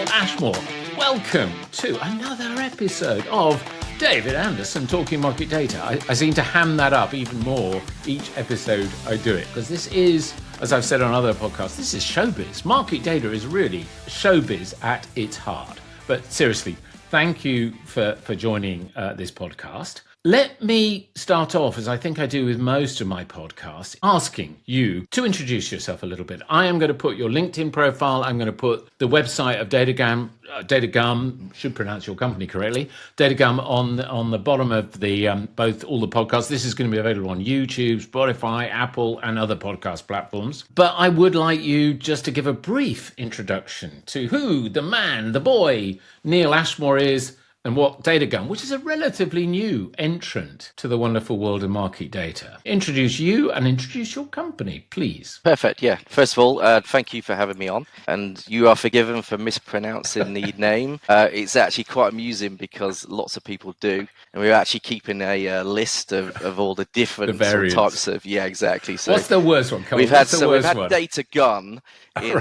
Neil Ashmore. Welcome to another episode of David Anderson Talking Market Data. I seem to ham that up even more each episode I do it, because this is, as I've said on other podcasts, this is showbiz. Market data is really showbiz at its heart. But seriously, thank you for joining this podcast. Let me start off, as I think I do with most of my podcasts, asking you to introduce yourself a little bit. I am going to put your LinkedIn profile. I'm going to put the website of Datagum, should pronounce your company correctly, Datagum on the bottom of the both all the podcasts. This is going to be available on YouTube, Spotify, Apple, and other podcast platforms. But I would like you just to give a brief introduction to who the man, the boy, Neil Ashmore is, and what Datagum, which is a relatively new entrant to the wonderful world of market data. Introduce you and introduce your company, please. Perfect, yeah. First of all, thank you for having me on. And you are forgiven for mispronouncing the name. It's actually quite amusing because lots of people do. And we're actually keeping a list of all the different types of... Yeah, exactly. So what's the worst one? We've had Datagum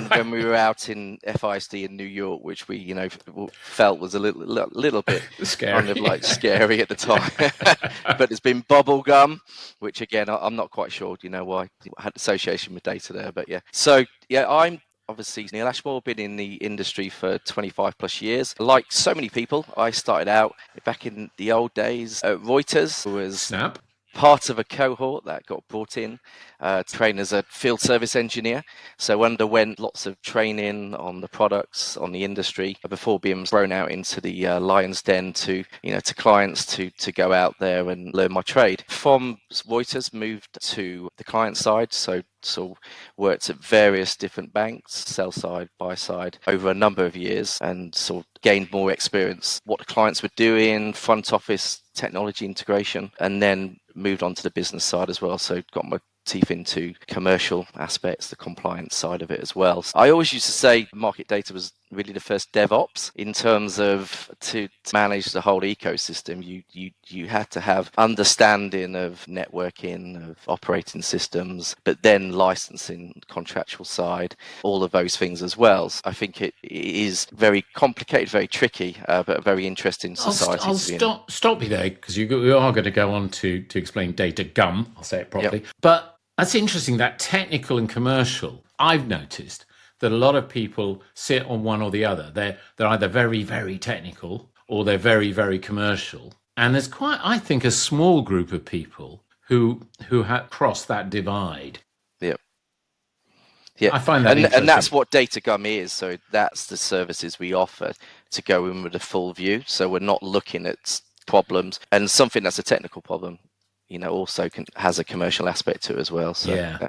when we were out in FISD in New York, which we, felt was a little bit scary. Kind of like scary at the time. But it's been Bubblegum, which again, I'm not quite sure, why I had association with data there, but yeah. So yeah, I'm obviously Neil Ashmore, been in the industry for 25 plus years. Like so many people, I started out back in the old days at Reuters, who was Snap. Part of a cohort that got brought in to train as a field service engineer. So underwent lots of training on the products, on the industry, before being thrown out into the lion's den to clients to go out there and learn my trade. From Reuters, moved to the client side. So worked at various different banks, sell side, buy side, over a number of years, and sort of gained more experience, what the clients were doing, front office technology integration, and then moved on to the business side as well. So got my teeth into commercial aspects, the compliance side of it as well. I always used to say market data was really the first DevOps in terms of to manage the whole ecosystem. You had to have understanding of networking, of operating systems, but then licensing, contractual side, all of those things as well. So I think it is very complicated, very tricky, but a very interesting society. I'll stop you there, because we are going to go on to explain Datagum. I'll say it properly. Yep. But that's interesting, that technical and commercial. I've noticed that a lot of people sit on one or the other. They're either very, very technical or they're very, very commercial. And there's quite, I think, a small group of people who have crossed that divide. Yeah, I find that interesting. And that's what Datagum is. So that's the services we offer to go in with a full view. So we're not looking at problems, and something that's a technical problem, also has a commercial aspect to it as well. So, yeah.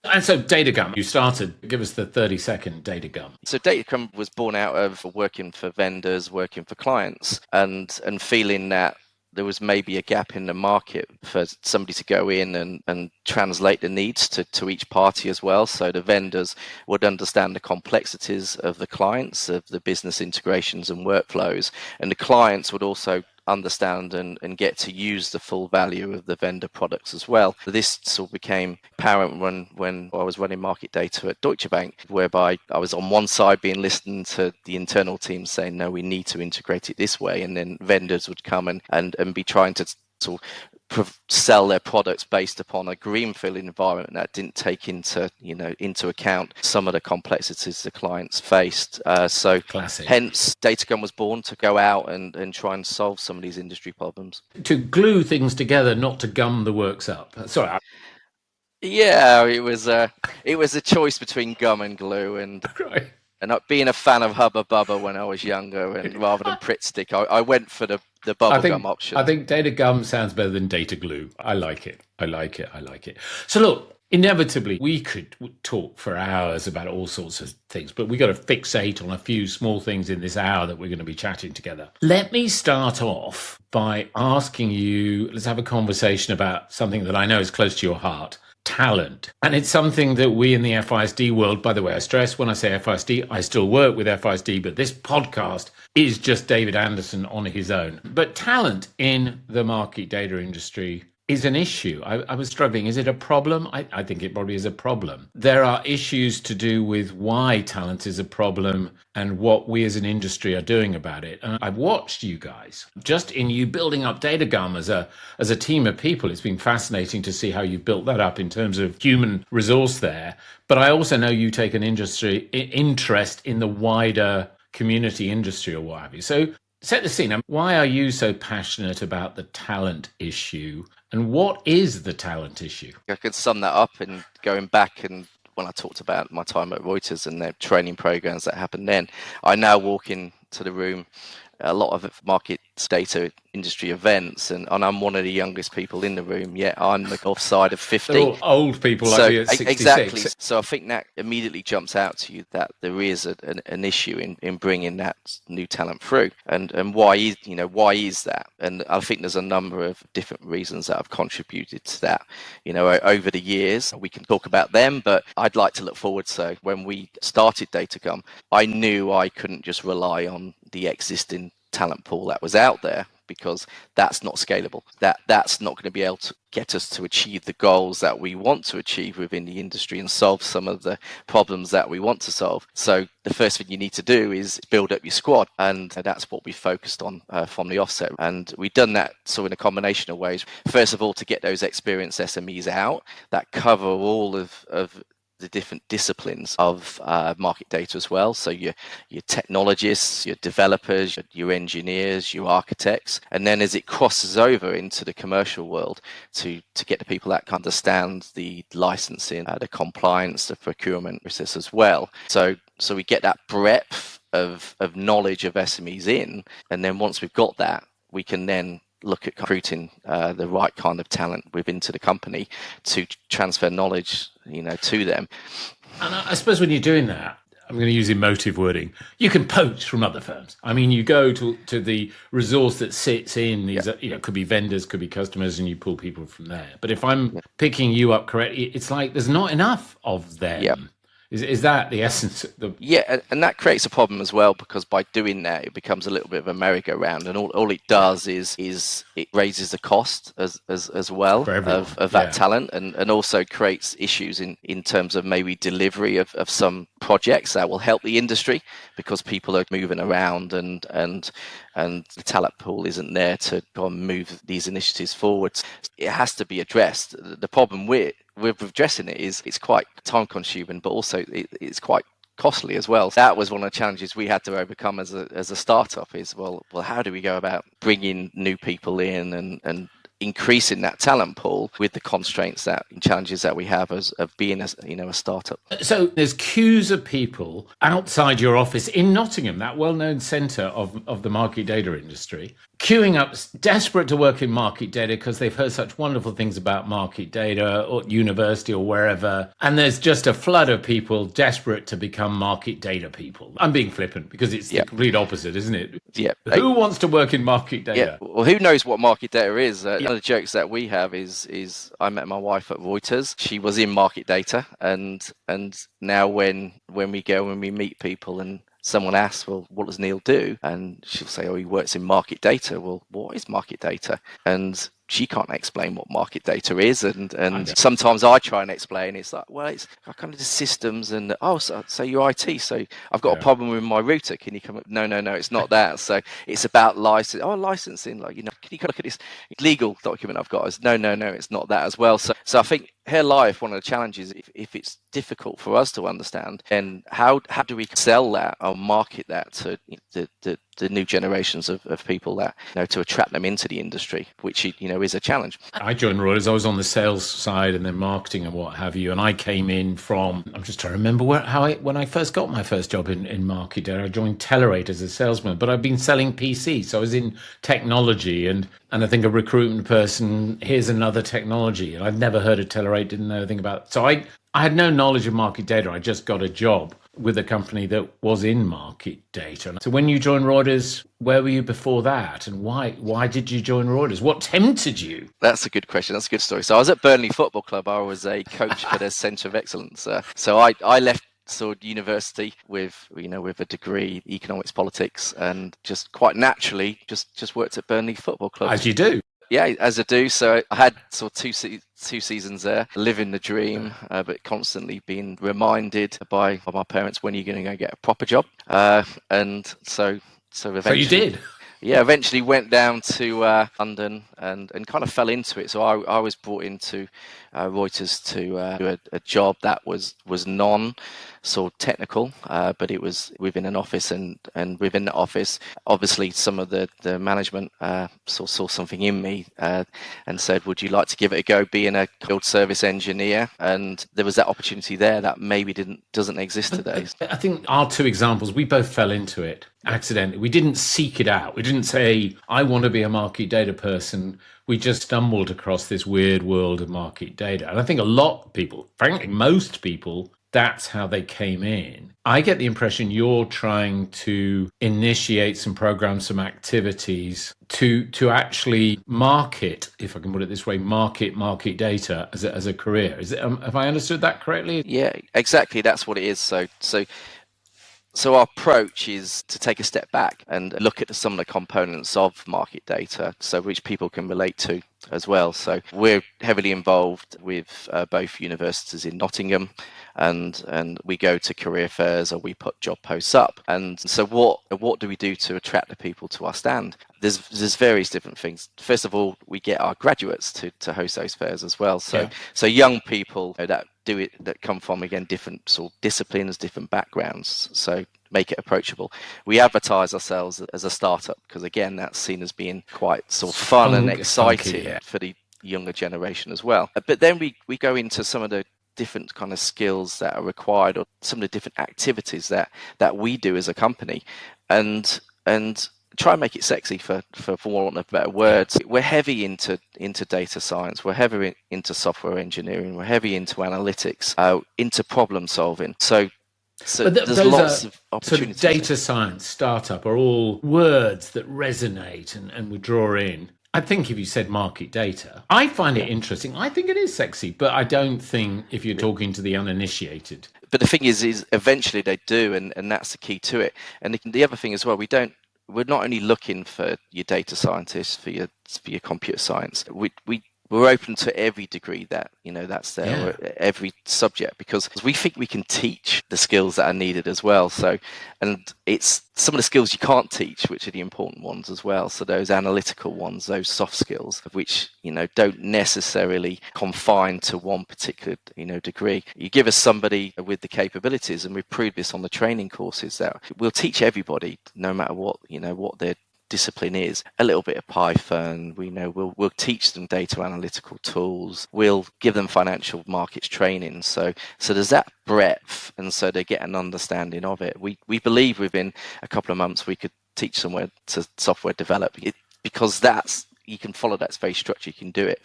And so Datagum, you started, give us the 30-second Datagum. So Datagum was born out of working for vendors, working for clients, and feeling that there was maybe a gap in the market for somebody to go in and translate the needs to each party as well. So the vendors would understand the complexities of the clients, of the business integrations and workflows, and the clients would also understand and get to use the full value of the vendor products as well. This sort of became apparent when I was running market data at Deutsche Bank, whereby I was on one side being listened to the internal team saying, no, we need to integrate it this way. And then vendors would come and be trying to sort of sell their products based upon a greenfield environment that didn't take into account some of the complexities the clients faced. So classic. Hence, Datagum was born to go out and try and solve some of these industry problems. To glue things together, not to gum the works up. Sorry. Yeah, it was a choice between gum and glue, and right. And being a fan of Hubba Bubba when I was younger, and rather than Pritt Stick, I went for the bubblegum option. I think Datagum sounds better than Data Glue. I like it. So look, inevitably, we could talk for hours about all sorts of things, but we got to fixate on a few small things in this hour that we're going to be chatting together. Let me start off by asking you, let's have a conversation about something that I know is close to your heart. Talent. And it's something that we in the FISD world, by the way, I stress when I say FISD, I still work with FISD, but this podcast is just David Anderson on his own. But talent in the market data industry is an issue. I was struggling. Is it a problem? I think it probably is a problem. There are issues to do with why talent is a problem and what we as an industry are doing about it. And I've watched you guys just in you building up Datagum as a team of people. It's been fascinating to see how you've built that up in terms of human resource there. But I also know you take an interest in the wider community industry or what have you. So set the scene. Why are you so passionate about the talent issue? And what is the talent issue? I could sum that up in going back and when I talked about my time at Reuters and their training programs that happened then, I now walk into the room a lot of market data industry events, and I'm one of the youngest people in the room, yet I'm the offside of 50. They're all old people like me at 66. Exactly. So I think that immediately jumps out to you that there is an issue in bringing that new talent through, and why is that? And I think there's a number of different reasons that have contributed to that. Over the years, we can talk about them, but I'd like to look forward. So when we started Datagum, I knew I couldn't just rely on the existing talent pool that was out there, because that's not scalable. That's not going to be able to get us to achieve the goals that we want to achieve within the industry and solve some of the problems that we want to solve. So the first thing you need to do is build up your squad, and that's what we focused on from the offset. And we've done that sort of in a combination of ways. First of all, to get those experienced SMEs out that cover all of the different disciplines of market data as well. So your technologists, your developers, your engineers, your architects, and then as it crosses over into the commercial world, to get the people that can understand the licensing, the compliance, the procurement process as well. So we get that breadth of knowledge of SMEs in, and then once we've got that, we can then look at recruiting the right kind of talent within to the company to transfer knowledge, to them. And I suppose when you're doing that, I'm going to use emotive wording, you can poach from other firms. I mean, you go to the resource that sits in these, could be vendors, could be customers, and you pull people from there. But if I'm picking you up correctly, it's like there's not enough of them. Yeah. Is that the essence? Yeah, and that creates a problem as well, because by doing that, it becomes a little bit of a merry-go-round, and all it does is it raises the cost as well of that talent, and also creates issues in terms of maybe delivery of some projects that will help the industry, because people are moving around and the talent pool isn't there to go and move these initiatives forward. It has to be addressed. The problem with addressing it is it's quite time consuming, but also it's quite costly as well. That was one of the challenges we had to overcome as a startup is, well, how do we go about bringing new people in and increasing that talent pool with the constraints and challenges that we have of being a startup. So there's queues of people outside your office in Nottingham, that well-known centre of the market data industry, queuing up, desperate to work in market data because they've heard such wonderful things about market data or university or wherever. And there's just a flood of people desperate to become market data people. I'm being flippant because it's the complete opposite, isn't it? Yeah. Who wants to work in market data? Yeah. Well, who knows what market data is? One of the jokes that we have is I met my wife at Reuters. She was in market data, and now when we meet people and someone asks, well, what does Neil do? And she'll say, oh, he works in market data. Well, what is market data? And she can't explain what market data is, and sometimes I try and explain. It's like, well, it's kind of the systems, and so you're IT, so I've got a problem with my router. Can you come up? No, it's not that. So it's about licensing. Like, can you look at this legal document I've got? No, it's not that as well. So I think her life, one of the challenges, if it's difficult for us to understand, then how do we sell that or market that to the new generations of people that, to attract them into the industry, which, is a challenge. I joined Reuters. I was on the sales side and then marketing and what have you. And I came in from, I'm just trying to remember when I first got my first job in market data, I joined Telerate as a salesman, but I've been selling PCs. So I was in technology and I think a recruitment person, here's another technology. And I've never heard of Telerate, didn't know anything about it. So I had no knowledge of market data. I just got a job with a company that was in market data. So when you joined Reuters, where were you before that? And why did you join Reuters? What tempted you? That's a good question. That's a good story. So I was at Burnley Football Club. I was a coach for their Centre of Excellence. So I left university with a degree in economics, politics, and just quite naturally just worked at Burnley Football Club. As you do. Yeah, as I do. So I had sort of two seasons there, living the dream, but constantly being reminded by my parents, when are you going to go get a proper job? And so So you eventually, did. yeah, eventually went down to London and kind of fell into it. So I was brought into Reuters to do a job that was non sort of technical, but it was within an office, and within the office, obviously some of the management saw something in me and said, would you like to give it a go being a field service engineer? And there was that opportunity there that maybe doesn't exist today. I think our two examples, we both fell into it accidentally. We didn't seek it out. We didn't say, I want to be a market data person. We just stumbled across this weird world of market data. And I think a lot of people, frankly, most people, that's how they came in. I get the impression you're trying to initiate some programs, some activities to actually market, if I can put it this way, market data as a career. Is it? Have I understood that correctly? Yeah, exactly. That's what it is. So our approach is to take a step back and look at some of the components of market data, so which people can relate to as well. So we're heavily involved with both universities in Nottingham, and we go to career fairs, or we put job posts up. And so what do we do to attract the people to our stand? There's various different things. First of all, we get our graduates to host those fairs as well. So young people that do it, that come from, again, different sort of disciplines, different backgrounds, so make it approachable. We advertise ourselves as a startup because, again, that's seen as being quite sort of fun and exciting for the younger generation as well. But then we go into some of the different kind of skills that are required, or some of the different activities that we do as a company, and try and make it sexy, for want of better words. We're heavy into data science, we're heavy into software engineering, we're heavy into analytics, into problem solving. So there's lots of opportunities. So data science, startup are all words that resonate and we draw in. I think if you said market data, I find it interesting. I think it is sexy, but I don't think if you're talking to the uninitiated. But the thing is eventually they do, and that's the key to it. And the other thing as well, we're not only looking for your data scientists, for your computer science. We're open to every degree that's there, or every subject, because we think we can teach the skills that are needed as well. So, and it's some of the skills you can't teach, which are the important ones as well. So those analytical ones, those soft skills, which don't necessarily confine to one particular degree. You give us somebody with the capabilities, and we've proved this on the training courses, that we'll teach everybody, no matter what what their discipline is, a little bit of Python. We'll teach them data analytical tools. We'll give them financial markets training. So there's that breadth, and so they get an understanding of it. We believe within a couple of months we could teach someone to software develop it, because you can follow that very structure. You can do it.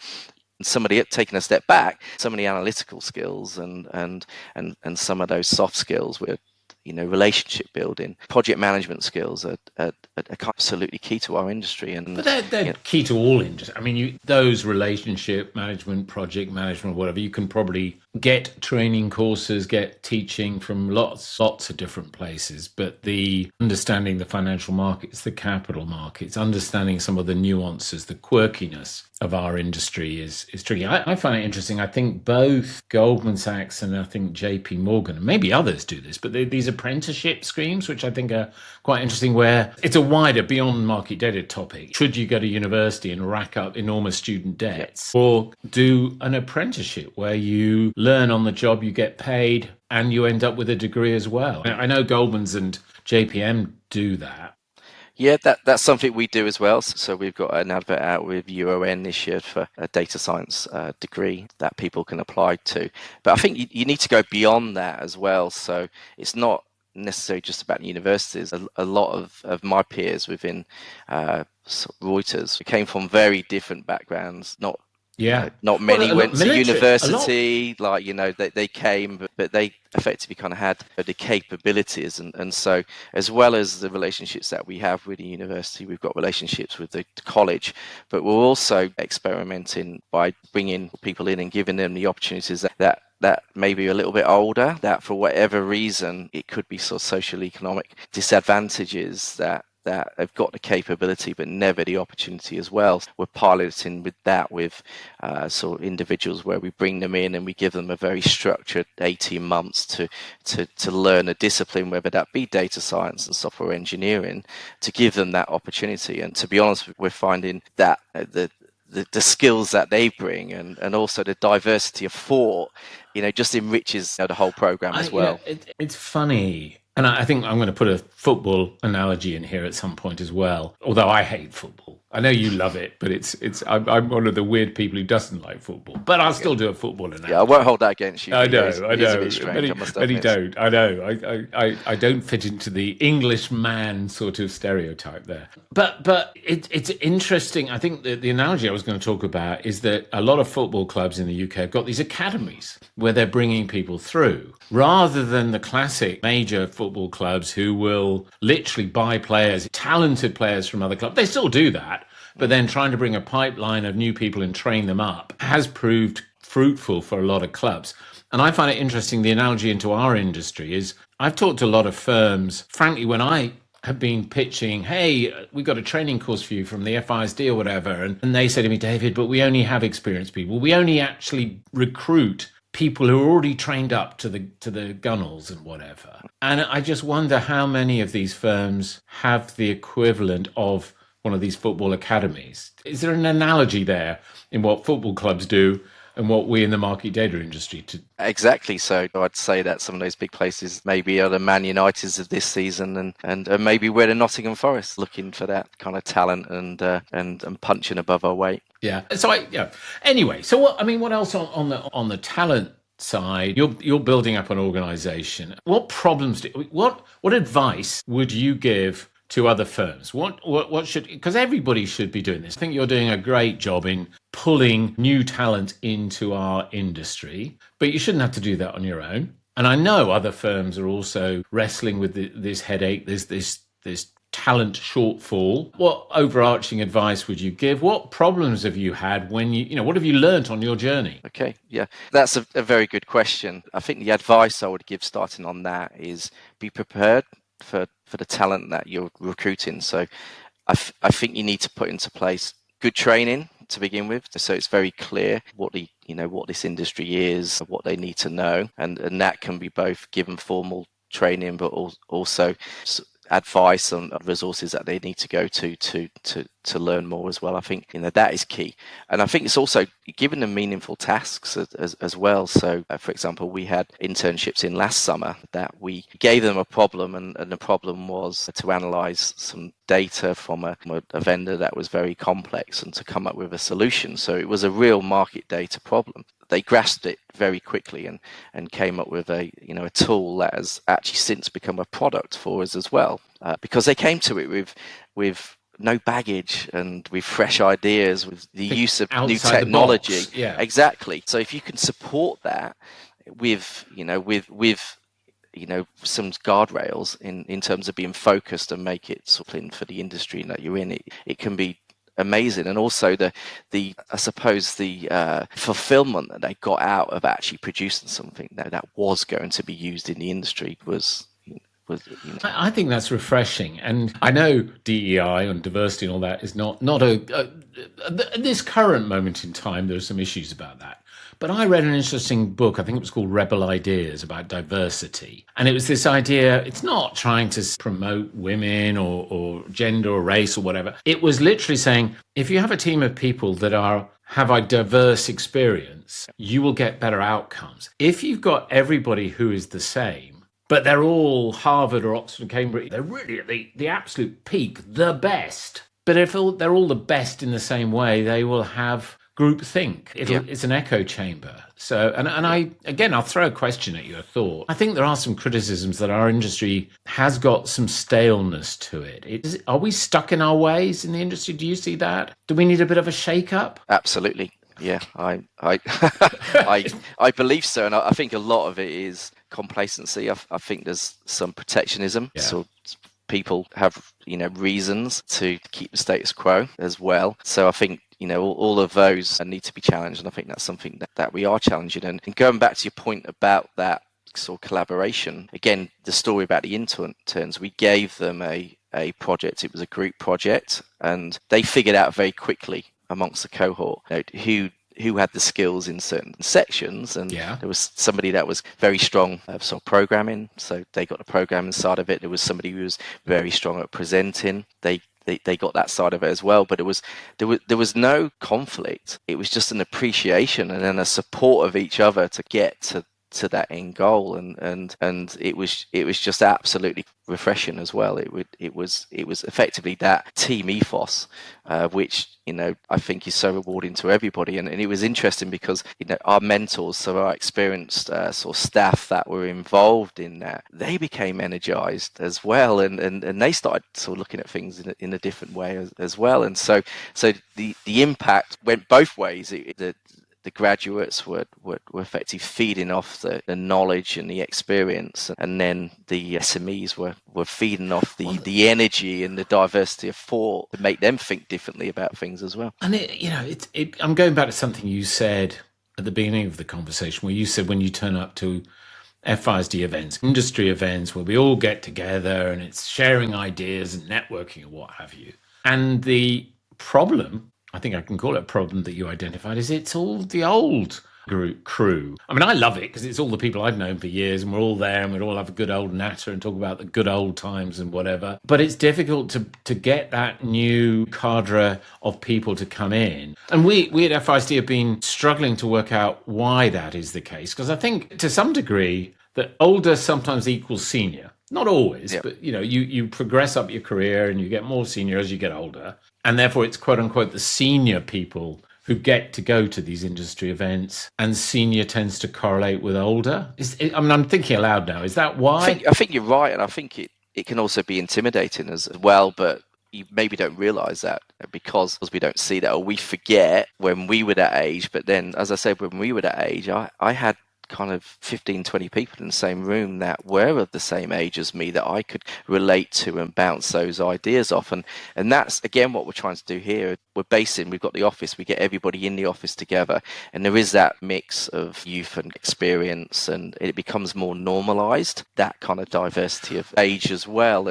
And somebody taking a step back, some of the analytical skills and some of those soft skills with relationship building, project management skills are absolutely key to our industry. But they're key to all industries. I mean, those relationship management, project management, whatever, you can probably get training courses, get teaching from lots of different places. But the understanding the financial markets, the capital markets, understanding some of the nuances, the quirkiness of our industry is tricky. I find it interesting. I think both Goldman Sachs and I think JP Morgan, and maybe others do this, but these apprenticeship schemes, which I think are quite interesting, where it's a wider, beyond market data topic. Should you go to university and rack up enormous student debts, or do an apprenticeship where you learn on the job, you get paid, and you end up with a degree as well? I know Goldman's and JPM do that. Yeah, that's something we do as well. So we've got an advert out with UON this year for a data science degree that people can apply to. But I think you need to go beyond that as well. So it's not necessarily just about universities. A lot of my peers within Reuters came from very different backgrounds. Not many went to university. They came, but they effectively kind of had the capabilities, and so, as well as the relationships that we have with the university, we've got relationships with the college, but we're also experimenting by bringing people in and giving them the opportunities that maybe a little bit older, that for whatever reason, it could be sort of social economic disadvantages, that that have got the capability but never the opportunity as well. We're piloting with that with sort of individuals where we bring them in and we give them a very structured 18 months to learn a discipline, whether that be data science and software engineering, to give them that opportunity. And to be honest, we're finding that the skills that they bring and also the diversity of thought, just enriches the whole program as well. It's funny. And I think I'm going to put a football analogy in here at some point as well. Although I hate football. I know you love it, but I'm one of the weird people who doesn't like football. But I'll still do a football analogy. Yeah, I won't hold that against you. I know. It's a bit strange, Many don't. I know. I don't fit into the Englishman sort of stereotype there. But it's interesting. I think the analogy I was going to talk about is that a lot of football clubs in the UK have got these academies where they're bringing people through, rather than the classic major football clubs who will literally buy players, talented players from other clubs. They still do that, but then trying to bring a pipeline of new people and train them up has proved fruitful for a lot of clubs. And I find it interesting, the analogy into our industry is I've talked to a lot of firms, frankly, when I have been pitching, hey, we've got a training course for you from the FISD or whatever. And they say to me, David, but we only have experienced people. We only actually recruit people who are already trained up to the gunnels and whatever. And I just wonder how many of these firms have the equivalent of one of these football academies. Is there an analogy there in what football clubs do and what we in the market data industry do? Exactly. So I'd say that some of those big places maybe are the Man Uniteds of this season, and maybe we're the Nottingham Forest looking for that kind of talent and punching above our weight. Yeah. So Anyway, so what else on the talent side? You're building up an organization. What problems what advice would you give to other firms? What should, because everybody should be doing this. I think you're doing a great job in pulling new talent into our industry, but you shouldn't have to do that on your own. And I know other firms are also wrestling with this headache, this talent shortfall. What overarching advice would you give? What problems have you had when what have you learnt on your journey? Okay, yeah, that's a very good question. I think the advice I would give starting on that is be prepared for the talent that you're recruiting. So I think you need to put into place good training to begin with, so it's very clear what this industry is, what they need to know, and that can be both given formal training, but also advice on resources that they need to go to learn more as well. I think that is key, and I think it's also giving them meaningful tasks as well. So for example, we had internships in last summer that we gave them a problem, and the problem was to analyze some data from a vendor that was very complex and to come up with a solution. So it was a real market data problem. They grasped it very quickly and came up with a tool that has actually since become a product for us as well, because they came to it with no baggage and with fresh ideas, with the use of new technology. Yeah, exactly. So if you can support that with some guardrails in terms of being focused and make it something for the industry that you're in, it can be amazing. And also the I suppose the fulfillment that they got out of actually producing something that was going to be used in the industry was I think that's refreshing. And I know DEI and diversity and all that is not at this current moment in time, there are some issues about that. But I read an interesting book, I think it was called Rebel Ideas, about diversity. And it was this idea, it's not trying to promote women or gender or race or whatever. It was literally saying, if you have a team of people that have a diverse experience, you will get better outcomes. If you've got everybody who is the same, but they're all Harvard or Oxford, Cambridge, they're really at the absolute peak, the best. But if they're all the best in the same way, they will have groupthink. It's an echo chamber. So, and I'll throw a question at you, a thought. I think there are some criticisms that our industry has got some staleness to it. Are we stuck in our ways in the industry? Do you see that? Do we need a bit of a shake-up? Absolutely. Yeah, I I believe so, and I think a lot of it is complacency. I think there's some protectionism. Yeah. So people have reasons to keep the status quo as well. So I think all of those need to be challenged, and I think that's something that we are challenging. And going back to your point about that sort of collaboration, again, the story about the interns, we gave them a a project. It was a group project, and they figured out very quickly amongst the cohort, who had the skills in certain sections, and there was somebody that was very strong at programming, so they got the programming side of it. There was somebody who was very strong at presenting. They got that side of it as well, but there was no conflict. It was just an appreciation and then a support of each other to get to that end goal, and it was just absolutely refreshing as well. It was effectively that team ethos, which I think is so rewarding to everybody, and it was interesting because our mentors, so our experienced sort of staff that were involved in that, they became energized as well, and they started sort of looking at things in a different way as well, and so the impact went both ways. The graduates were effectively feeding off the knowledge and the experience, and then the SMEs were feeding off the energy and the diversity of thought to make them think differently about things as well. And I'm going back to something you said at the beginning of the conversation, where you said when you turn up to FISD events, industry events, where we all get together and it's sharing ideas and networking and what have you. And the problem, I think I can call it a problem, that you identified, is it's all the old crew. I mean, I love it because it's all the people I've known for years, and we're all there and we'd all have a good old natter and talk about the good old times and whatever. But it's difficult to get that new cadre of people to come in. And we at FISD have been struggling to work out why that is the case, because I think to some degree that older sometimes equals senior. Not always, but you progress up your career and you get more senior as you get older. And therefore it's quote unquote the senior people who get to go to these industry events, and senior tends to correlate with older. I'm thinking aloud now. Is that why? I think you're right. And I think it can also be intimidating as well, but you maybe don't realize that because we don't see that, or we forget when we were that age. But then, as I said, when we were that age, I had kind of 15, 20 people in the same room that were of the same age as me that I could relate to and bounce those ideas off. And that's, again, what we're trying to do here. We've got the office, we get everybody in the office together, and there is that mix of youth and experience, and it becomes more normalized, that kind of diversity of age as well.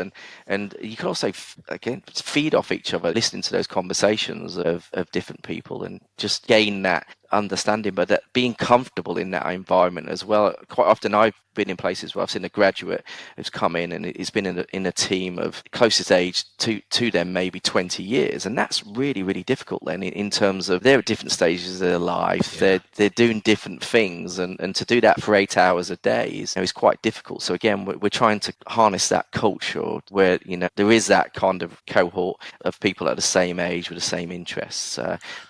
And you can also, again, feed off each other, listening to those conversations of different people and just gain that understanding, but that being comfortable in that environment as well. Quite often I've been in places where I've seen a graduate who's come in and it's been in a team of closest age to them maybe 20 years, and that's really, really difficult then in terms of they're at different stages of their life. They're doing different things, and to do that for 8 hours a day is quite difficult. So again, we're trying to harness that culture where there is that kind of cohort of people at the same age with the same interests,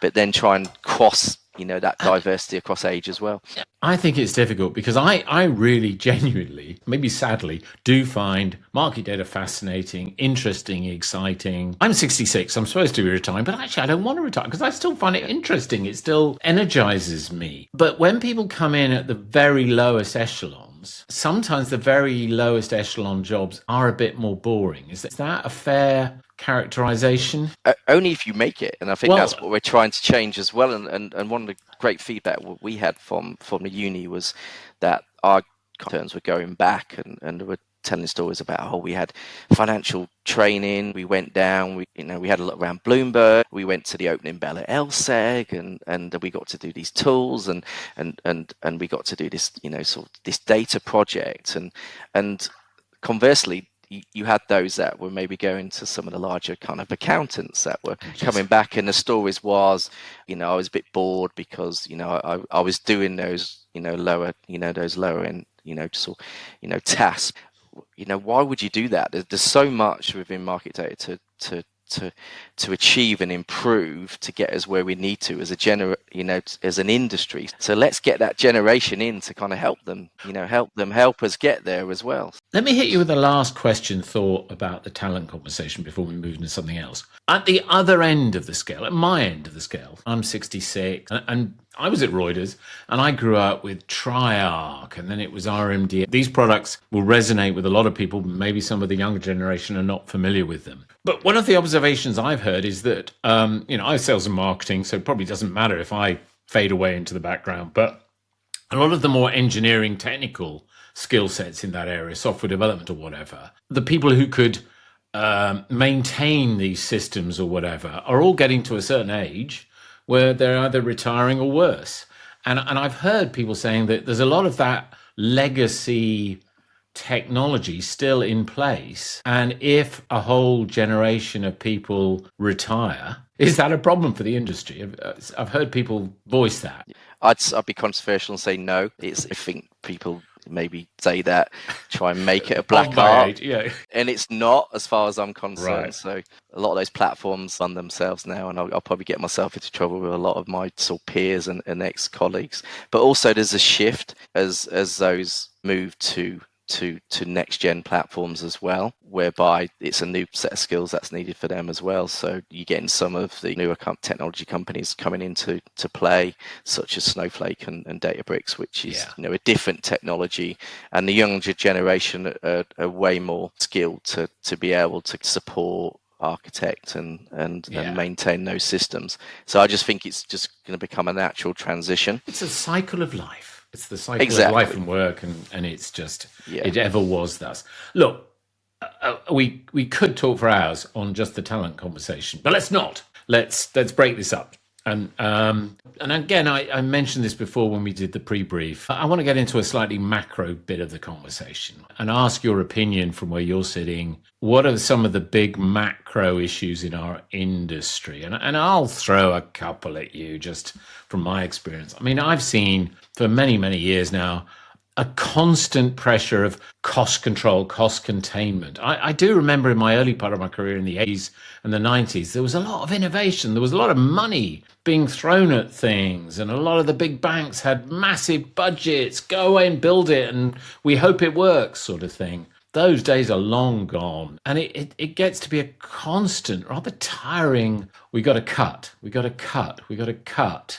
but then try and cross that diversity across age as well. I think it's difficult because I really genuinely, maybe sadly, do find market data fascinating, interesting, exciting. I'm 66, I'm supposed to be retiring, but actually I don't want to retire because I still find it interesting. It still energizes me. But when people come in at the very lowest echelons, sometimes the very lowest echelon jobs are a bit more boring. Is that a fair characterization? Only if you make it, and I think that's what we're trying to change as well. And one of the great feedback we had from the uni was that our interns were going back and were telling stories about we had financial training, we went down, we had a look around Bloomberg, we went to the opening bell at LSEG, and we got to do these tools and we got to do this sort of this data project, and conversely you had those that were maybe going to some of the larger kind of accountants that were coming back, and the stories was, I was a bit bored because, I was doing those, lower, those lower end, tasks. Why would you do that? There's so much within market data to achieve and improve to get us where we need to as as an industry. So let's get that generation in to kind of help them help us get there as well. Let me hit you with a last question thought about the talent conversation before we move into something else. At the other end of the scale, at my end of the scale, I'm 66 and I was at Reuters and I grew up with Triarch and then it was RMD. These products will resonate with a lot of people. Maybe some of the younger generation are not familiar with them. But one of the observations I've heard is that, I have sales and marketing, so it probably doesn't matter if I fade away into the background. But a lot of the more engineering technical skill sets in that area, software development or whatever, the people who could maintain these systems or whatever are all getting to a certain age where they're either retiring or worse. And I've heard people saying that there's a lot of that legacy technology still in place. And if a whole generation of people retire, is that a problem for the industry? I've heard people voice that. I'd be controversial and say no. I think people maybe say that, try and make it a black art. Yeah. And it's not, as far as I'm concerned. Right. So a lot of those platforms run themselves now, and I'll probably get myself into trouble with a lot of my sort of peers and ex-colleagues. But also there's a shift as those move to next gen platforms as well, whereby it's a new set of skills that's needed for them as well. So you're getting some of the newer technology companies coming into play, such as Snowflake and Databricks, which is a different technology, and the younger generation are way more skilled to be able to support, architect and maintain those systems. So I just think it's just going to become a natural transition. It's a cycle of life. It's the cycle of life and work, and it's just, it ever was thus. Look, we could talk for hours on just the talent conversation, but let's not. Let's break this up. And again, I mentioned this before when we did the pre-brief. I want to get into a slightly macro bit of the conversation and ask your opinion from where you're sitting. What are some of the big macro issues in our industry? And I'll throw a couple at you just from my experience. I mean, I've seen for many, many years now a constant pressure of cost control, cost containment. I do remember in my early part of my career in the 80s and the 90s, there was a lot of innovation. There was a lot of money being thrown at things, and a lot of the big banks had massive budgets. Go away and build it, and we hope it works, sort of thing. Those days are long gone, and it gets to be a constant, rather tiring, we got to cut.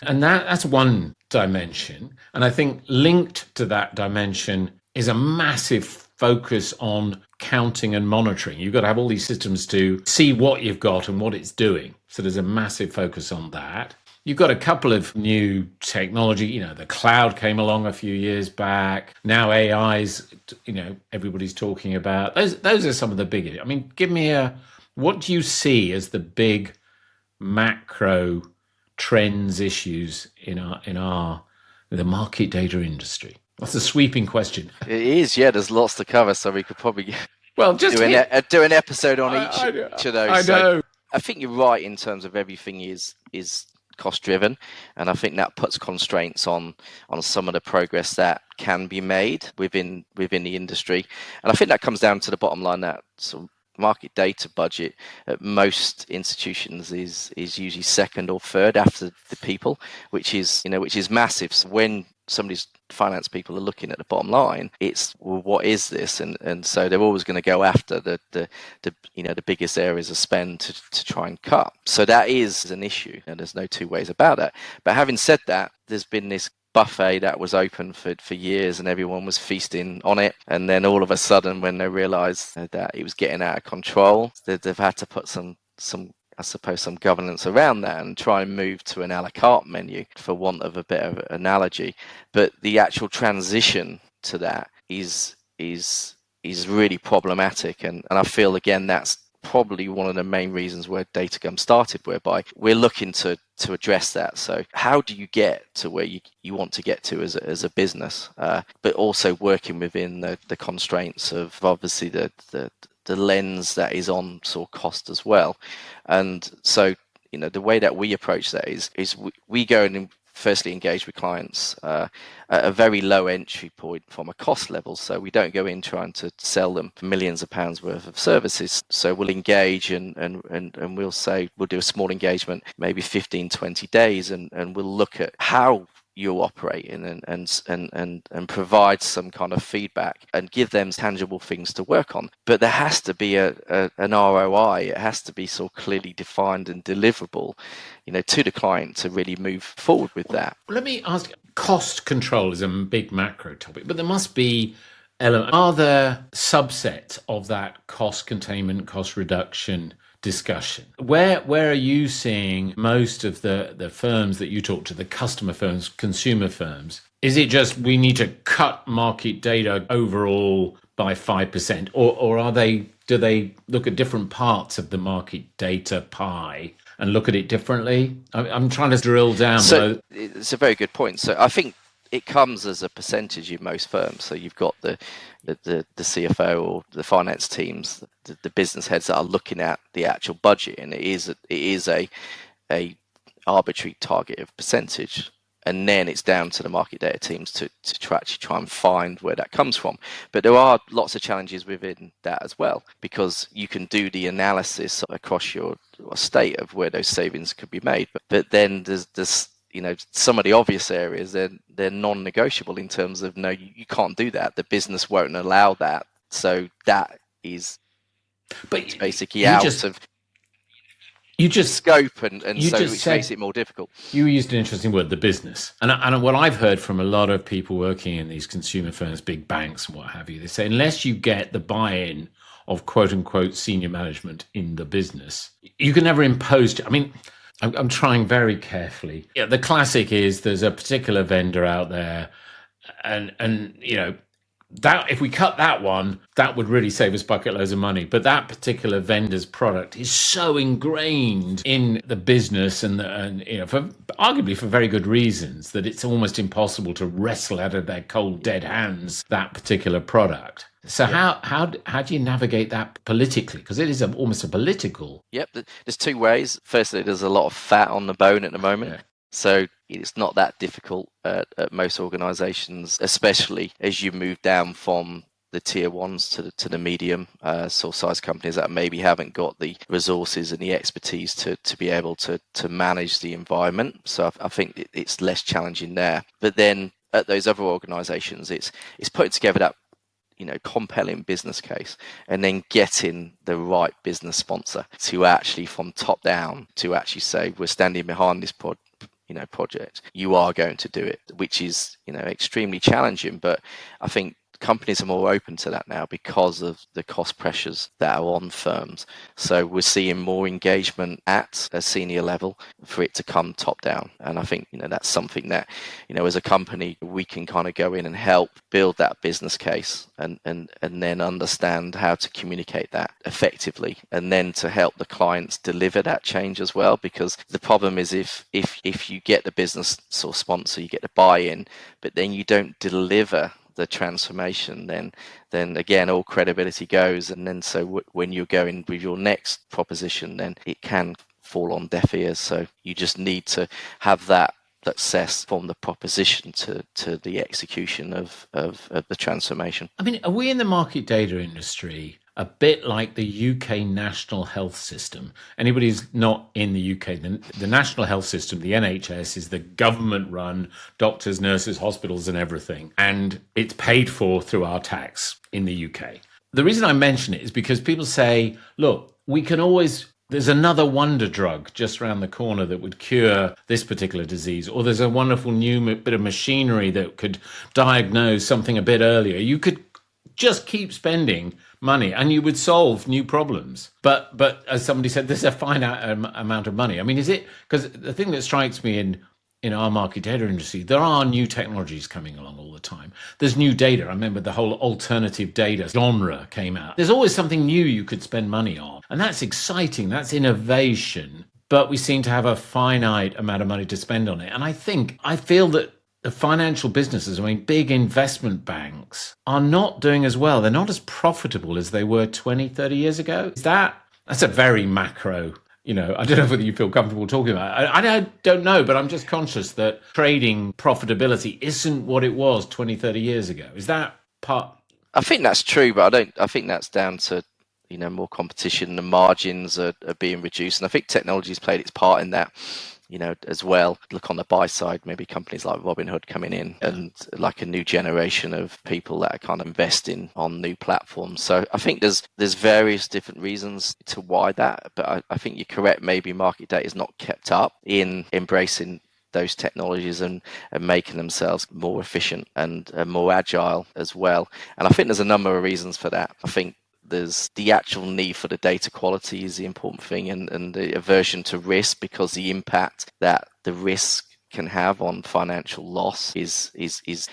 And that's one dimension. And I think linked to that dimension is a massive focus on counting and monitoring. You've got to have all these systems to see what you've got and what it's doing. So there's a massive focus on that. You've got a couple of new technology. The cloud came along a few years back. Now AI's, everybody's talking about. Those are some of the big. I mean, give me what do you see as the big macro trends, issues in the market data industry? That's a sweeping question. It is, yeah. There's lots to cover, so we could probably just do an episode on each of those. I know. I think you're right in terms of everything is cost driven, and I think that puts constraints on some of the progress that can be made within the industry. And I think that comes down to the bottom line that sort of market data budget at most institutions is usually second or third after the people, which is massive. So when some of these finance people are looking at the bottom line, it's, well, what is this? And so they're always going to go after the biggest areas of spend to try and cut. So that is an issue, and there's no two ways about that. But having said that, there's been this buffet that was open for years and everyone was feasting on it, and then all of a sudden when they realized that it was getting out of control, they've had to put some I suppose some governance around that and try and move to an a la carte menu, for want of a better analogy. But the actual transition to that is really problematic, and I feel again that's probably one of the main reasons where Datagum started, whereby we're looking to address that. So how do you get to where you want to get to as a business, but also working within the constraints of obviously the lens that is on sort of cost as well. And so the way that we approach that is we go and firstly engage with clients at a very low entry point from a cost level. So we don't go in trying to sell them millions of pounds worth of services. So we'll engage and we'll say we'll do a small engagement, maybe 15-20 days, and we'll look at how you operate and provide some kind of feedback and give them tangible things to work on. But there has to be an ROI. It has to be so clearly defined and deliverable, to the client to really move forward with that. Let me ask, cost control is a big macro topic, but there must be are there subsets of that cost containment, cost reduction discussion? Where are you seeing most of the firms that you talk to, the customer firms, consumer firms? Is it just we need to cut market data overall by 5%, or are they Do they look at different parts of the market data pie and look at it differently? I'm trying to drill down. So it's a very good point. So I think it comes as a percentage in most firms. So you've got the CFO or the finance teams, the business heads that are looking at the actual budget, and it is a arbitrary target of percentage. And then it's down to the market data teams to actually try and find where that comes from. But there are lots of challenges within that as well, because you can do the analysis across your state of where those savings could be made. But then there's some of the obvious areas, they're non-negotiable in terms of, no, you can't do that. The business won't allow that. So that is basically out of scope, and so which makes it more difficult. You used an interesting word, the business. And what I've heard from a lot of people working in these consumer firms, big banks and what have you, they say, unless you get the buy-in of quote unquote senior management in the business, you can never impose. I mean, I'm trying very carefully. Yeah, the classic is there's a particular vendor out there, and that if we cut that one, that would really save us bucket loads of money. But that particular vendor's product is so ingrained in the business, and for arguably for very good reasons, that it's almost impossible to wrestle out of their cold dead hands that particular product. So how do you navigate that politically? Because it is almost a political. Yep, there's two ways. Firstly, there's a lot of fat on the bone at the moment. Yeah. So it's not that difficult at most organizations, especially as you move down from the tier ones to the medium sort of size companies that maybe haven't got the resources and the expertise to be able to manage the environment. So I think it's less challenging there. But then at those other organizations, it's putting together that compelling business case, and then getting the right business sponsor to actually, from top down, to actually say, we're standing behind this project. You are going to do it, which is extremely challenging. But I think companies are more open to that now because of the cost pressures that are on firms. So we're seeing more engagement at a senior level for it to come top down. And I think, that's something that, as a company, we can kind of go in and help build that business case and then understand how to communicate that effectively, and then to help the clients deliver that change as well. Because the problem is if you get the business sort of sponsor, you get the buy-in, but then you don't deliver the transformation, then again all credibility goes, and then so when you're going with your next proposition, then it can fall on deaf ears. So you just need to have that success from the proposition to the execution of the transformation. I mean, are we in the market data industry a bit like the UK National Health System? Anybody who's not in the UK, the National Health System, the NHS, is the government-run doctors, nurses, hospitals and everything. And it's paid for through our tax in the UK. The reason I mention it is because people say, look, there's another wonder drug just around the corner that would cure this particular disease, or there's a wonderful new bit of machinery that could diagnose something a bit earlier. You could just keep spending money and you would solve new problems. But as somebody said, there's a finite amount of money. I mean, is it, because the thing that strikes me in our market data industry, there are new technologies coming along all the time. There's new data. I remember the whole alternative data genre came out. There's always something new you could spend money on. And that's exciting. That's innovation. But we seem to have a finite amount of money to spend on it. And I feel that the financial businesses, big investment banks, are not doing as well. They're not as profitable as they were 20, 30 years ago. That's a very macro, I don't know whether you feel comfortable talking about it. I don't know, but I'm just conscious that trading profitability isn't what it was 20, 30 years ago. Is that part? I think that's true, but I think that's down to, more competition. The margins are being reduced. And I think technology's played its part in that. As well. Look on the buy side, maybe companies like Robinhood coming in, and like a new generation of people that are kind of investing on new platforms. So I think there's various different reasons to why that, but I think you're correct. Maybe market data is not kept up in embracing those technologies and making themselves more efficient and more agile as well. And I think there's a number of reasons for that. I think there's the actual need for the data quality is the important thing, and the aversion to risk, because the impact that the risk can have on financial loss is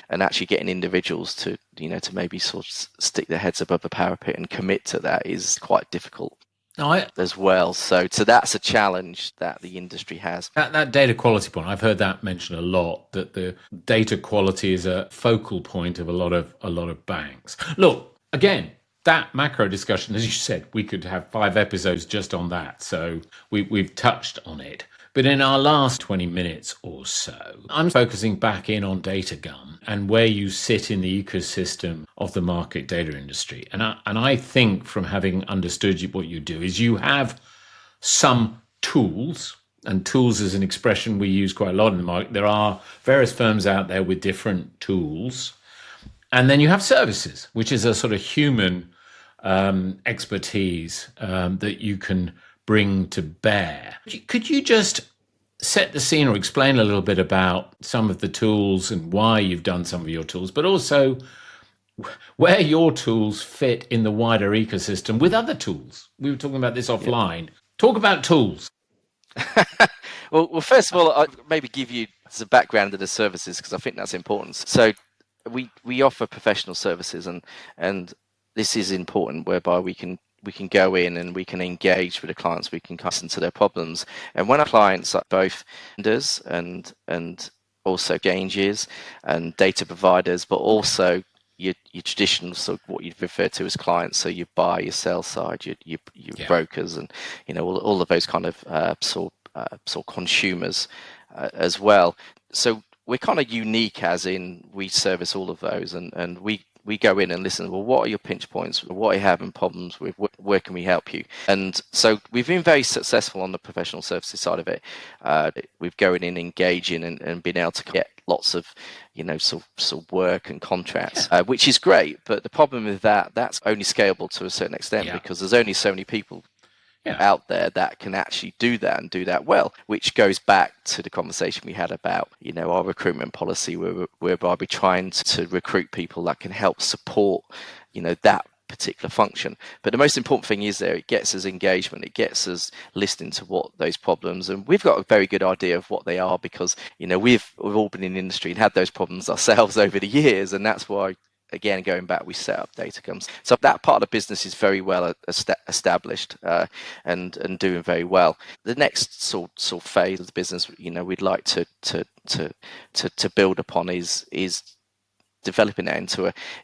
and actually getting individuals to to maybe sort of stick their heads above the parapet and commit to that is quite difficult as well. So that's a challenge that the industry has. That data quality point, I've heard that mentioned a lot, that the data quality is a focal point of a lot of banks. Look, again, that macro discussion, as you said, we could have 5 episodes just on that. So we've touched on it. But in our last 20 minutes or so, I'm focusing back in on Datagum and where you sit in the ecosystem of the market data industry. And I think, from having understood what you do, is you have some tools, and tools is an expression we use quite a lot in the market. There are various firms out there with different tools. And then you have services, which is a sort of human expertise that you can bring to bear. Could you just set the scene or explain a little bit about some of the tools and why you've done some of your tools, but also where your tools fit in the wider ecosystem with other tools? We were talking about this offline. Yeah. Talk about tools. Well, first of all, I'll maybe give you some background of the services, because I think that's important. So we offer professional services, and this is important, whereby we can go in and we can engage with the clients, we can listen to their problems. And when our clients are both vendors and also exchanges and data providers, but also your traditional, so what you'd refer to as clients, so you buy, your sell side, your brokers, and all of those kind of sort of consumers as well. So we're kind of unique, as in we service all of those, and we go in and listen. Well, what are your pinch points? What are you having problems with? Where can we help you? And so we've been very successful on the professional services side of it. We've going in, engaging, and been able to get lots of sort of work and contracts, which is great. But the problem with that's only scalable to a certain extent, because there's only so many people out there that can actually do that and do that well, which goes back to the conversation we had about our recruitment policy, whereby we're trying to recruit people that can help support that particular function. But the most important thing is it gets us engagement, it gets us listening to what those problems, and we've got a very good idea of what they are, because we've all been in the industry and had those problems ourselves over the years, and that's why, again, going back, we set up Datagum. So that part of the business is very well established and doing very well. The next sort of phase of the business, we'd like to build upon is developing that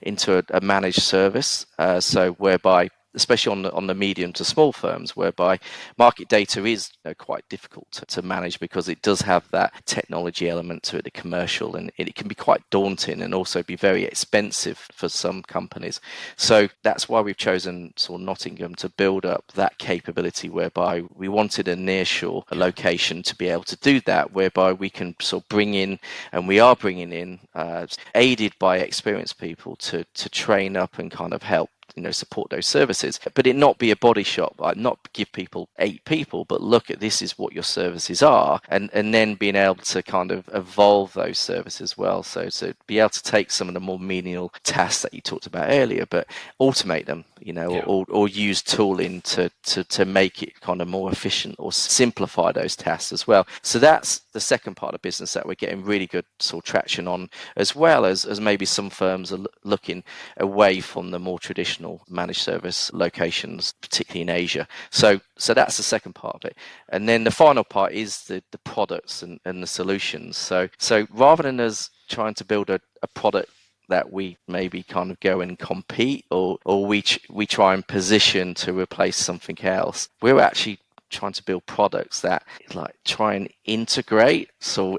into a managed service. So whereby, especially on the medium to small firms, whereby market data is quite difficult to manage, because it does have that technology element to it, the commercial, and it can be quite daunting and also be very expensive for some companies. So that's why we've chosen sort of Nottingham to build up that capability, whereby we wanted a nearshore location to be able to do that, whereby we can sort of bring in, and we are bringing in, aided by experienced people to train up and kind of help support those services, but it not be a body shop, like not give people 8 people, but look at, this is what your services are, and then being able to kind of evolve those services as well. So be able to take some of the more menial tasks that you talked about earlier, but automate them, or use tooling to make it kind of more efficient, or simplify those tasks as well. So that's the second part of business that we're getting really good sort of traction on, as well as maybe some firms are looking away from the more traditional managed service locations, particularly in Asia. So that's the second part of it. And then the final part is the products and the solutions. So rather than us trying to build a product that we maybe kind of go and compete, or we try and position to replace something else, we're actually trying to build products that try and integrate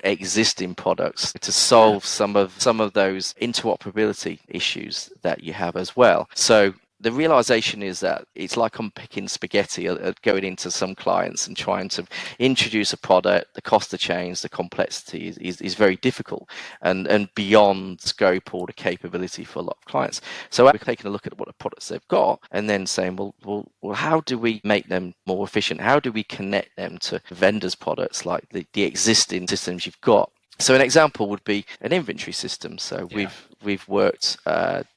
existing products to solve some of those interoperability issues that you have as well. So the realization is that it's like unpicking spaghetti, going into some clients and trying to introduce a product. The cost of change, the complexity is very difficult and beyond scope or the capability for a lot of clients. So we're taking a look at what the products they've got, and then saying, well, how do we make them more efficient? How do we connect them to vendors' products, like the existing systems you've got? So an example would be an inventory system. So we've worked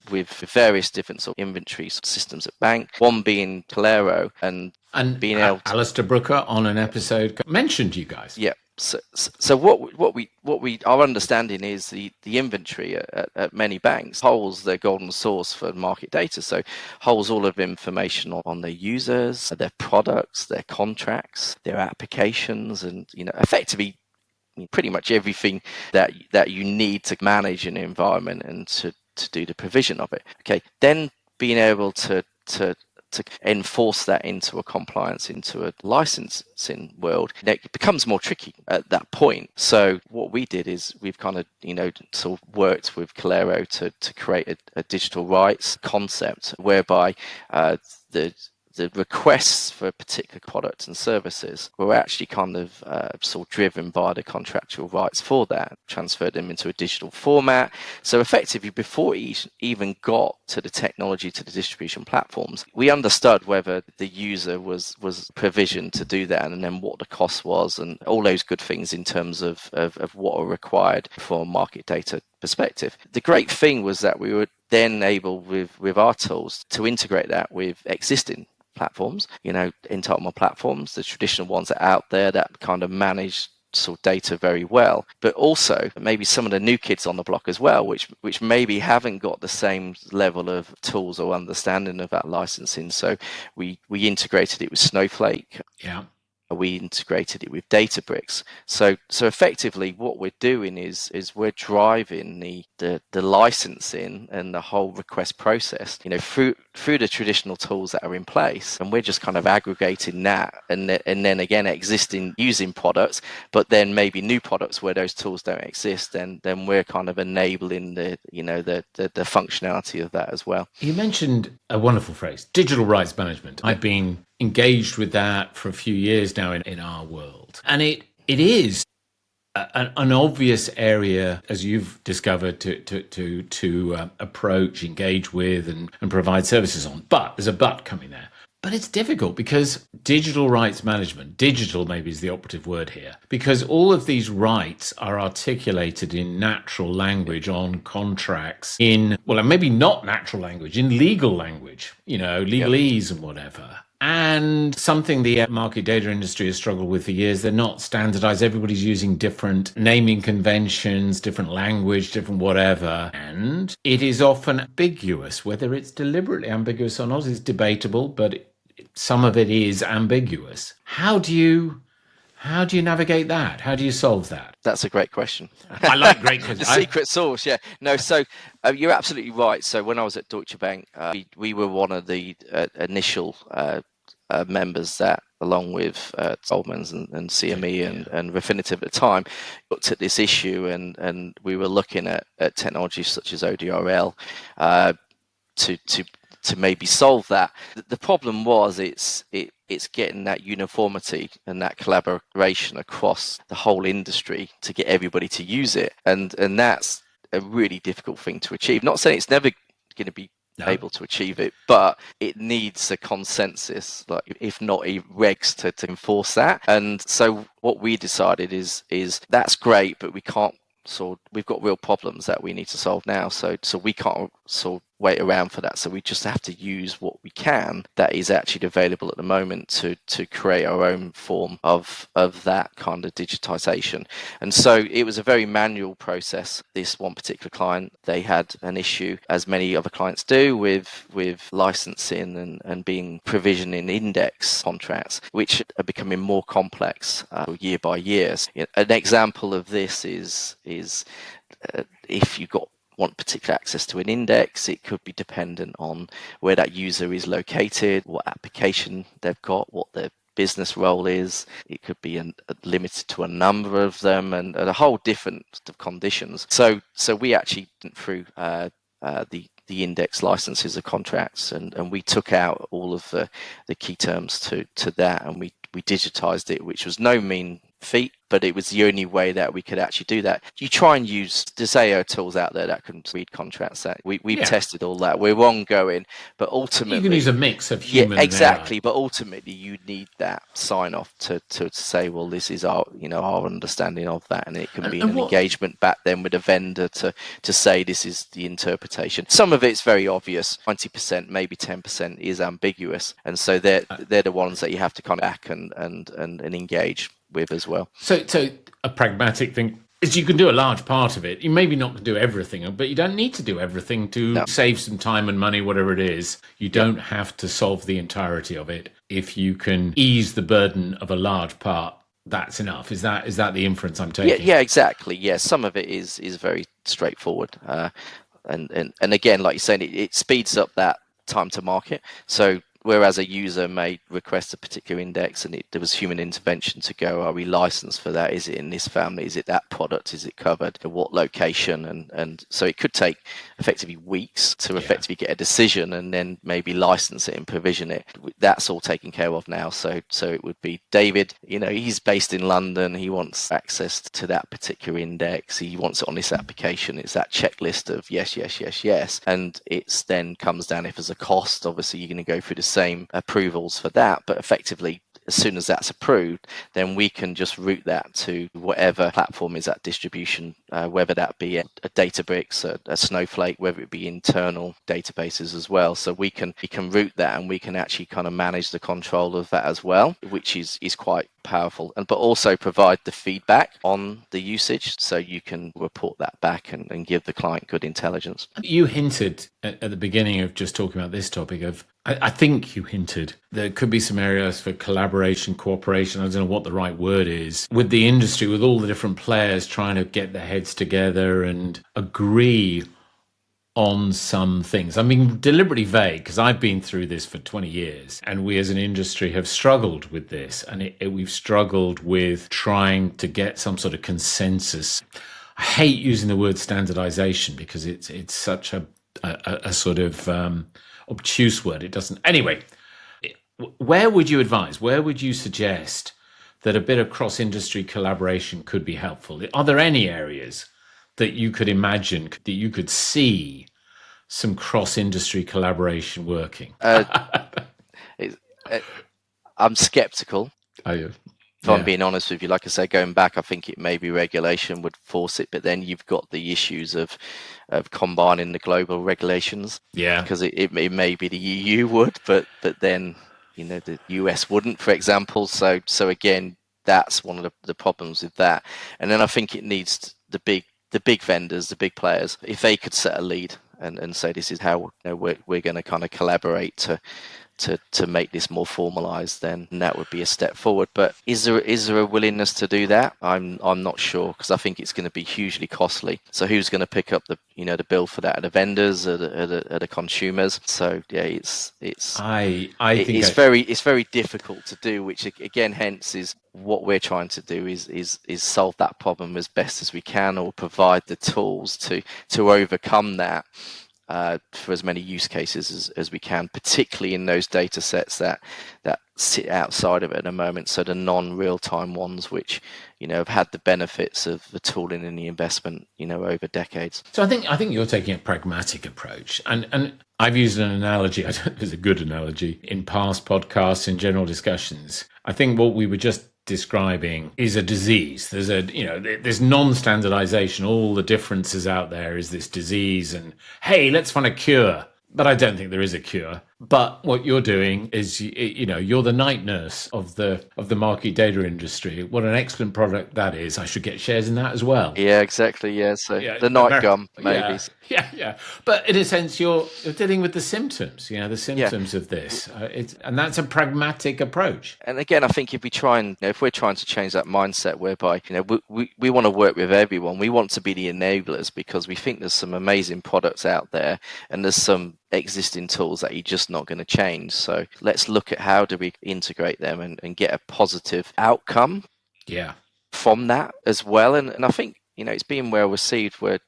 with various different sort of inventory systems at bank, one being Calero, and being able to... Alistair Brooker on an episode mentioned you guys. Yeah. So what we our understanding is the inventory at many banks holds their golden source for market data. So holds all of the information on their users, their products, their contracts, their applications, and effectively pretty much everything that you need to manage an environment and to do the provision of it. Okay, then being able to enforce that into a compliance, into a licensing world, it becomes more tricky at that point. So what we did is we've kind of, sort of worked with Calero to create a digital rights concept whereby the requests for particular products and services were actually kind of sort of driven by the contractual rights for that, transferred them into a digital format. So effectively, before it even got to the technology, to the distribution platforms, we understood whether the user was provisioned to do that, and then what the cost was, and all those good things in terms of what are required from a market data perspective. The great thing was that we were then able with our tools to integrate that with existing platforms, entitlement platforms, the traditional ones that are out there that kind of manage sort of data very well, but also maybe some of the new kids on the block as well, which maybe haven't got the same level of tools or understanding of that licensing. So we integrated it with Snowflake. Yeah. We integrated it with Databricks. So effectively what we're doing is we're driving the licensing and the whole request process, through the traditional tools that are in place, and we're just kind of aggregating that, and then again existing using products, but then maybe new products where those tools don't exist, then we're kind of enabling the functionality of that as well. You mentioned a wonderful phrase, digital rights management. I've been engaged with that for a few years now in our world. And it is an obvious area, as you've discovered, to approach, engage with, and provide services on. But there's a but coming there. But it's difficult because digital rights management, digital maybe is the operative word here, because all of these rights are articulated in natural language on contracts and maybe not natural language, in legal language, legalese and whatever. And something the market data industry has struggled with for years, they're not standardized. Everybody's using different naming conventions, different language, different whatever. And it is often ambiguous. Whether it's deliberately ambiguous or not is debatable, but some of it is ambiguous. How do you navigate that? How do you solve that? That's a great question. I like great questions. The secret sauce, yeah. No, so you're absolutely right. So when I was at Deutsche Bank, we were one of the initial members that, along with Goldman's and CME and Refinitiv at the time, looked at this issue, and we were looking at technologies such as ODRL to maybe solve that. The problem was it's getting that uniformity and that collaboration across the whole industry to get everybody to use it, and that's a really difficult thing to achieve. Not saying it's never going to be able to achieve it, but it needs a consensus, like if not regs to enforce that. And so what we decided is that's great, but we can't. So we've got real problems that we need to solve now. So we can't sort of wait around for that. So we just have to use what we can that is actually available at the moment to create our own form of that kind of digitization. And so it was a very manual process. This one particular client, they had an issue, as many other clients do, with licensing and being provisioning index contracts, which are becoming more complex year by year. An example of this is if you want particular access to an index, it could be dependent on where that user is located, what application they've got, what their business role is. It could be limited to a number of them, and a whole different conditions. So we actually went through the index licenses of contracts, and we took out all of the key terms to that, and we digitized it, which was no mean feat, but it was the only way that we could actually do that. You try and use Deseo tools out there that can read contracts. That we've tested all that. We're ongoing, but ultimately you can use a mix of human exactly. and AI. But ultimately, you need that sign off to say, well, this is our our understanding of that, and it can be an engagement back then with a vendor to say this is the interpretation. Some of it's very obvious. 20%, maybe 10% is ambiguous, and so they're the ones that you have to kind of back and engage. with as well. So a pragmatic thing is you can do a large part of it. You maybe not do everything, but you don't need to do everything to save some time and money, whatever it is. You don't have to solve the entirety of it. If you can ease the burden of a large part, that's enough. Is that the inference I'm taking? Yeah, exactly. Yeah, some of it is very straightforward. And again, like you're saying, it speeds up that time to market. So whereas a user may request a particular index and there was human intervention to go, are we licensed for that? Is it in this family? Is it that product? Is it covered? At what location? And so it could take effectively weeks to effectively get a decision and then maybe license it and provision it. That's all taken care of now. So it would be David, he's based in London. He wants access to that particular index. He wants it on this application. It's that checklist of yes. And it's then comes down if there's a cost. Obviously, you're going to go through the same approvals for that, but effectively as soon as that's approved, then we can just route that to whatever platform is at distribution, whether that be a Databricks, a Snowflake, whether it be internal databases as well. So we can route that and we can actually kind of manage the control of that as well, which is quite powerful, but also provide the feedback on the usage so you can report that back and give the client good intelligence. You hinted at the beginning of just talking about this topic of, I think you hinted there could be some areas for collaboration, cooperation, I don't know what the right word is, with the industry, with all the different players trying to get their heads together and agree on some things. I'm being deliberately vague because I've been through this for 20 years and we as an industry have struggled with this, and we've struggled with trying to get some sort of consensus. I hate using the word standardization because it's such a sort of obtuse word. It doesn't. Anyway, where would you advise? Where would you suggest that a bit of cross-industry collaboration could be helpful? Are there any areas that you could imagine, that you could see some cross-industry collaboration working? I'm skeptical. Are you? If I'm being honest with you, like I say, going back, I think it maybe regulation would force it, but then you've got the issues of combining the global regulations. Yeah. Because it may be the EU would, but then the US wouldn't, for example. So again, that's one of the problems with that. And then I think it needs the big vendors, the big players, if they could set a lead and say this is how we're going to kind of collaborate to make this more formalized, then that would be a step forward. But is there a willingness to do that? I'm not sure, because I think it's going to be hugely costly. So who's going to pick up the bill for that? Are the vendors? Are the consumers? So yeah, it's very difficult to do, which again, hence is what we're trying to do is solve that problem as best as we can, or provide the tools to overcome that. For as many use cases as we can, particularly in those data sets that sit outside of it at the moment. So the non-real-time ones, which have had the benefits of the tooling and the investment, over decades. So I think you're taking a pragmatic approach, and I've used an analogy. I don't know if it's a good analogy in past podcasts and general discussions. I think what we were just describing is a disease. There's non-standardization. All the differences out there is this disease, and hey, let's find a cure. But I don't think there is a cure. But what you're doing is, you're the night nurse of the market data industry. What an excellent product that is. I should get shares in that as well. Yeah, exactly. Yeah. So the night gum, maybe. Yeah. But in a sense, you're dealing with the symptoms. The symptoms of this. And that's a pragmatic approach. And again, I think if we're trying to change that mindset, whereby we want to work with everyone, we want to be the enablers, because we think there's some amazing products out there, and there's some existing tools that you're just not going to change. So let's look at how do we integrate them and get a positive outcome from that as well. And I think it's being well received. We're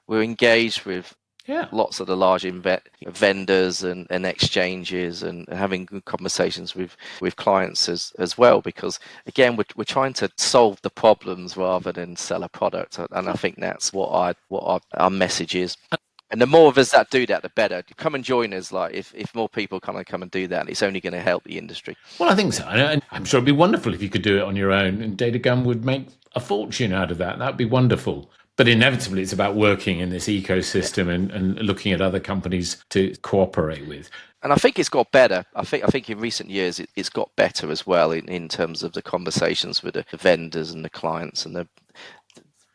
engaged with lots of the large vendors and exchanges, and having good conversations with clients as well, because again we're trying to solve the problems rather than sell a product, and I think that's what our message is. And the more of us that do that, the better. Come and join us. Like if more people come and do that, it's only going to help the industry. Well, I think so. And I'm sure it'd be wonderful if you could do it on your own, and Datagum would make a fortune out of that. That'd be wonderful. But inevitably, it's about working in this ecosystem and looking at other companies to cooperate with. And I think it's got better. I think in recent years it's got better as well in terms of the conversations with the vendors and the clients, and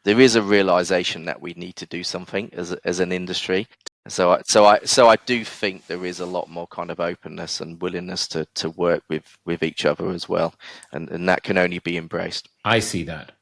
there is a realization that we need to do something as an industry. So I do think there is a lot more kind of openness and willingness to work with each other as well, and that can only be embraced. I see that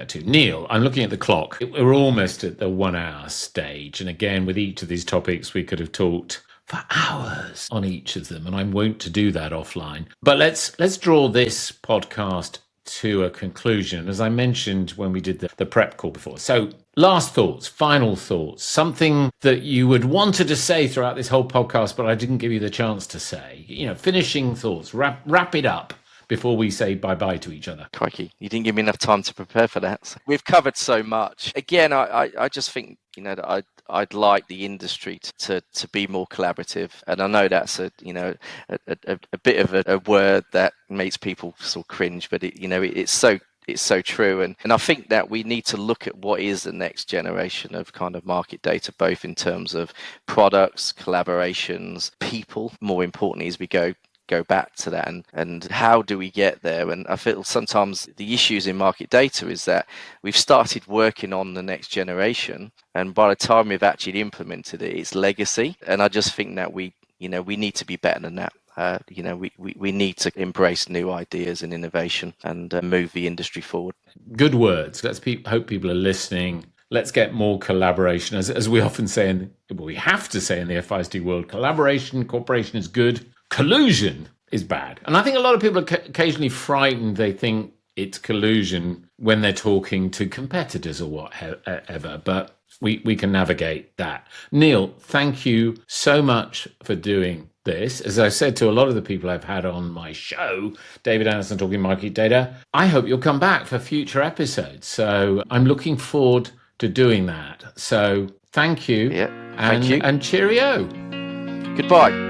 too. Neil, I'm looking at the clock. We're almost at the 1 hour stage, and again, with each of these topics, we could have talked for hours on each of them, and I'm wont to do that offline. But let's draw this podcast to a conclusion, as I mentioned when we did the prep call before. So last thoughts, final thoughts, something that you would wanted to say throughout this whole podcast, but I didn't give you the chance to say, finishing thoughts, wrap it up before we say bye-bye to each other. Crikey, you didn't give me enough time to prepare for that. We've covered so much. Again, I just think, that I'd like the industry to be more collaborative. And I know that's a bit of a word that makes people sort of cringe, but it's so true. And I think that we need to look at what is the next generation of kind of market data, both in terms of products, collaborations, people, more importantly, as we go back to that, and how do we get there? And I feel sometimes the issues in market data is that we've started working on the next generation, and by the time we've actually implemented it, it's legacy. And I just think that we need to be better than that. We need to embrace new ideas and innovation and move the industry forward. Good words. Let's hope people are listening. Let's get more collaboration. As we often say, we have to say in the FISD world, collaboration, cooperation is good. Collusion is bad. And I think a lot of people are occasionally frightened. They think it's collusion when they're talking to competitors or whatever, but we can navigate that. Neil, thank you so much for doing this. As I said to a lot of the people I've had on my show, David Anderson Talking Market Data, I hope you'll come back for future episodes. So I'm looking forward to doing that. So thank you. Yeah, thank you. And cheerio. Goodbye.